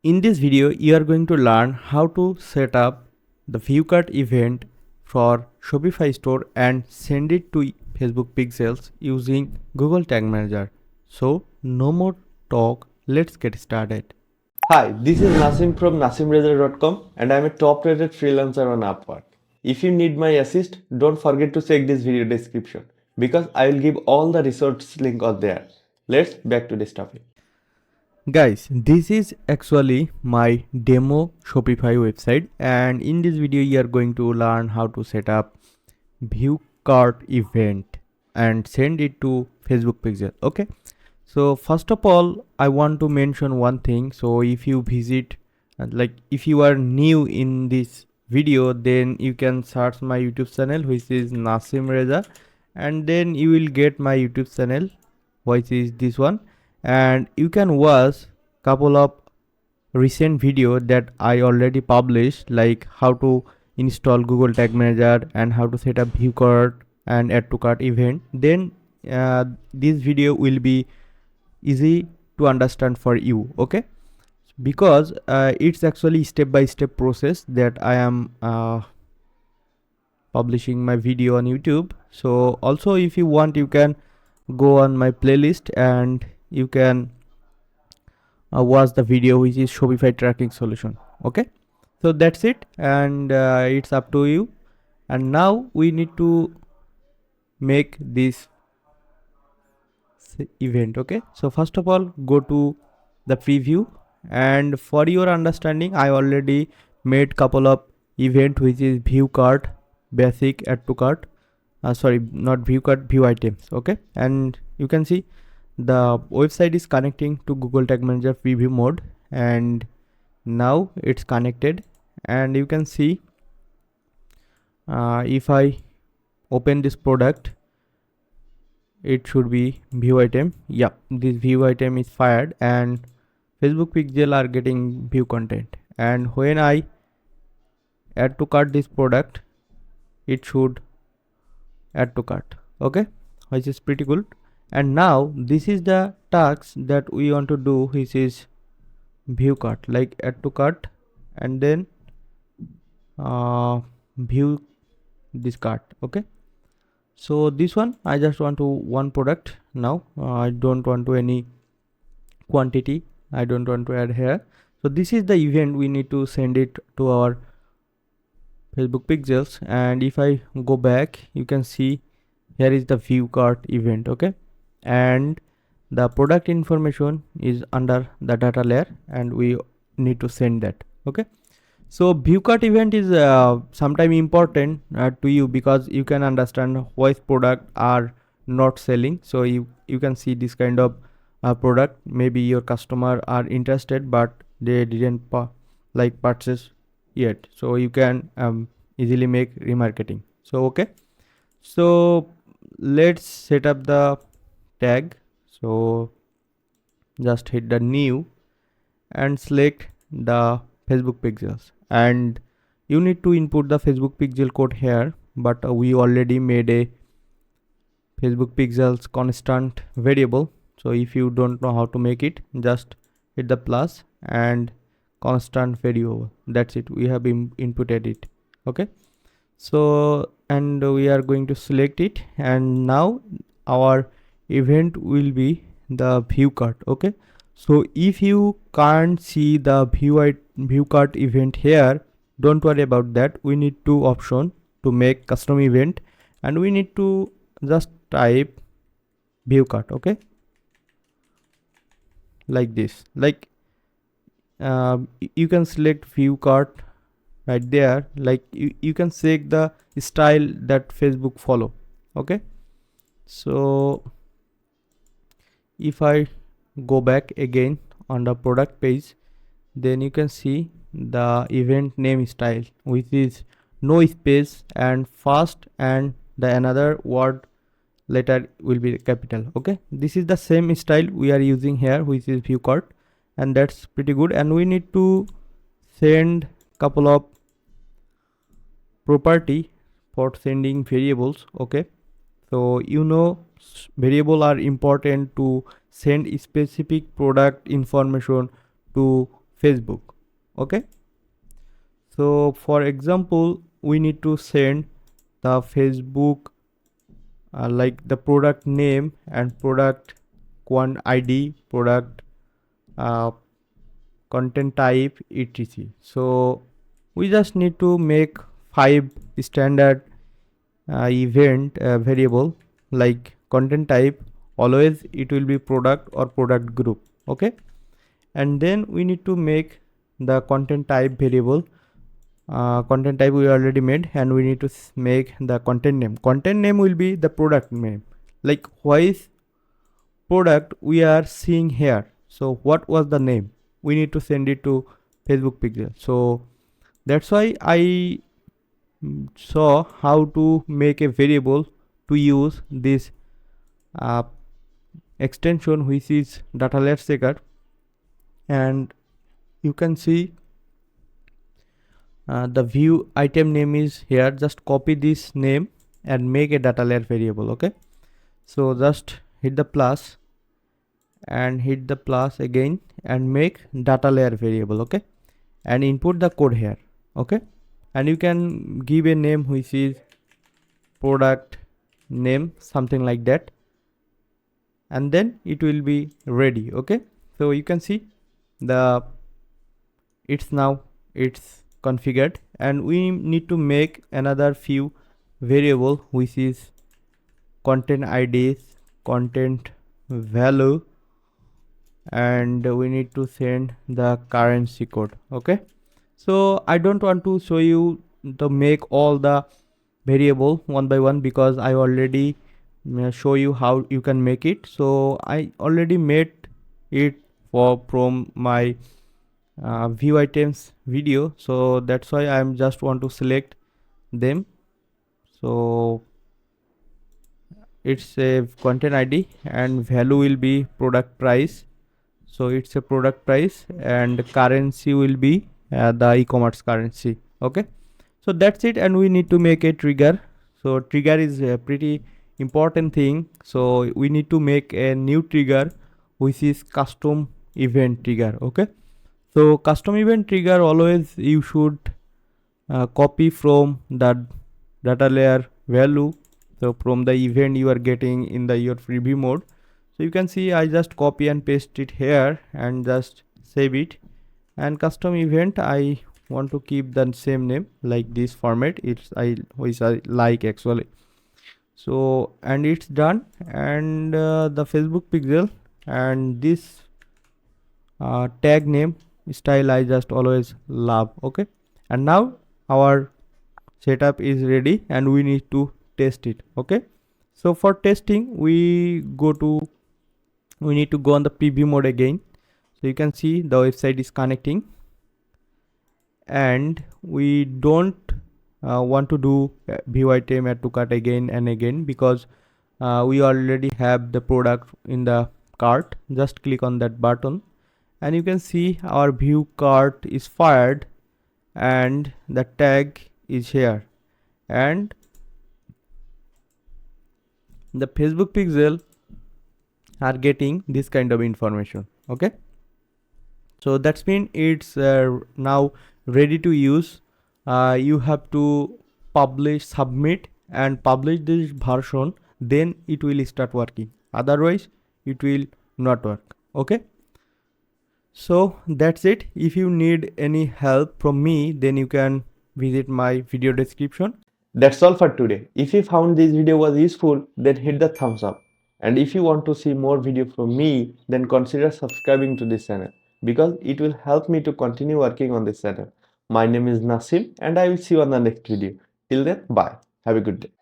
In this video, you are going to learn how to set up the ViewCart event for Shopify store and send it to Facebook pixels using Google Tag Manager. So no more talk, let's get started. Hi, this is Nasim from nasimreza.com and I am a top rated freelancer on Upwork. If you need my assist, don't forget to check this video description because I will give all the resource link on there. Let's back to this topic. Guys, this is actually my demo Shopify website, and in this video you are going to learn how to set up ViewCart event and send it to Facebook pixel. Okay, so first of all I want to mention one thing. So if you visit, if you are new in this video, then you can search my YouTube channel, which is Nasim Reza, and then you will get my YouTube channel, which is this one, and you can watch couple of recent video that I already published, like how to install Google Tag Manager and how to set up ViewCart and add to cart event. Then this video will be easy to understand for you, okay, because it's actually step by step process that I am publishing my video on YouTube. So also if you want, you can go on my playlist and you can watch the video, which is Shopify tracking solution. Okay, so that's it, and it's up to you. And now we need to make this event. Okay, so first of all, go to the preview, and for your understanding, I already made couple of event, which is view cart, basic, add to cart, sorry, not view cart, view items. Okay, and you can see the website is connecting to Google Tag Manager preview mode, and now it's connected, and you can see if I open this product, it should be view item. Yeah, this view item is fired and Facebook pixel are getting view content, and when I add to cart this product, it should add to cart. Okay, which is pretty good. And now this is the task that we want to do, which is view cart, like add to cart, and then view this cart. Okay, so this one I just want to one product now. I don't want to any quantity, I don't want to add here. So this is the event we need to send it to our Facebook pixels, and if I go back, you can see here is the view cart event. Okay, and the product information is under the data layer, and we need to send that. Okay, so ViewCart event is sometime important to you, because you can understand which product are not selling. So you can see this kind of product, maybe your customer are interested but they didn't purchase yet, so you can easily make remarketing. So okay, so let's set up the tag. So just hit the new and select the Facebook pixels, and you need to input the Facebook pixel code here, but we already made a Facebook pixels constant variable. So if you don't know how to make it, just hit the plus and constant variable. That's it, we have inputted it. Okay, so and we are going to select it, and now our event will be the view cart. Okay, so if you can't see the view cart event here, don't worry about that. We need two options to make custom event, and we need to just type view cart. Okay, like this, like you can select view cart right there, like you can select the style that Facebook follow. Okay, so if I go back again on the product page, then you can see the event name style, which is no space and fast, and the another word letter will be capital. Okay, this is the same style we are using here, which is view cart, and that's pretty good. And we need to send couple of property for sending variables. Okay, so variable are important to send specific product information to Facebook. Okay, so for example, we need to send the Facebook like the product name and product quant ID, product uh, content type, etc. So we just need to make 5 standard event variable. Like content type, always it will be product or product group. Okay, and then we need to make the content type variable. Content type we already made, and we need to make the content name. Content name will be the product name, like why product we are seeing here. So what was the name? We need to send it to Facebook pixel. So that's why I saw how to make a variable to use this uh, extension, which is data layer checker. And you can see the view item name is here. Just copy this name and make a data layer variable. Okay, so just hit the plus and hit the plus again and make data layer variable. Okay, and input the code here. Okay, and you can give a name which is product name, something like that, and then it will be ready. Okay, so you can see the it's configured, and we need to make another few variable which is content IDs, content value, and we need to send the currency code. Okay, so I don't want to show you to make all the variable one by one, because I already show you how you can make it. So I already made it from my view items video, so that's why I'm just want to select them. So it's a content ID and value will be product price. So it's a product price, and currency will be the e-commerce currency. Okay, so that's it, and we need to make a trigger. So trigger is a pretty important thing. So we need to make a new trigger which is custom event trigger. Okay, so custom event trigger, always you should copy from the data layer value. So from the event you are getting in the your preview mode. So you can see I just copy and paste it here and just save it. And custom event, I want to keep the same name, like this format. It's which I like actually. So and it's done. And the Facebook pixel and this tag name style I just always love. Okay, and now our setup is ready and we need to test it. Okay, so for testing we need to go on the preview mode again. So you can see the website is connecting, and we don't want to do view item add to cart again and again, because we already have the product in the cart. Just click on that button and you can see our view cart is fired and the tag is here, and the Facebook pixel are getting this kind of information. Okay, so that's mean it's now ready to use. You have to submit and publish this version, then it will start working, otherwise it will not work. Okay, so that's it. If you need any help from me, then you can visit my video description. That's all for today. If you found this video was useful, then hit the thumbs up. And if you want to see more video from me, then consider subscribing to this channel, because it will help me to continue working on this channel. My name is Nasim and I will see you on the next video. Till then, bye. Have a good day.